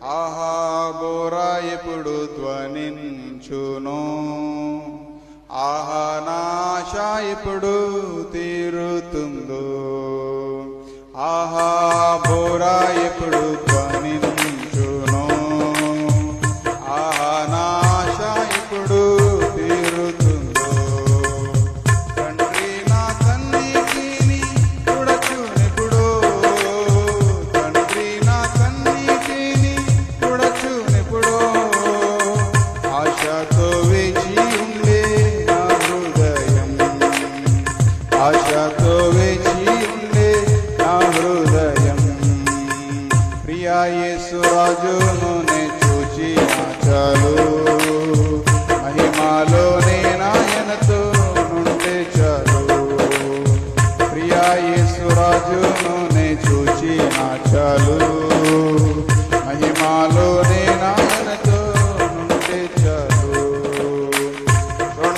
ఆహా బోరా ఎప్పుడు ధ్వనించును, ఆహా నాశ ఎప్పుడు తీరుతుందో, ఆహా బోరా ఎప్పుడు ధ్వనించును, ఆహా నాశ ఎప్పుడు తీరుతుందో. తండ్రి నా కన్నీటిని తుడచునెప్పుడు, తండ్రి నా కన్నీటిని తుడచునెప్పుడు, ఆశతో వేచి ఉండే నా హృదయం, ఆశతో వేచి ఉండే నా హృదయం. ప్రియా యేసు రాజును నే చూచిన చాలు, మహిమాలోనే నాయనతో నుండే చాలు. ప్రియా యేసు రాజును నే చూచిన చాలు, మహిమాలోనే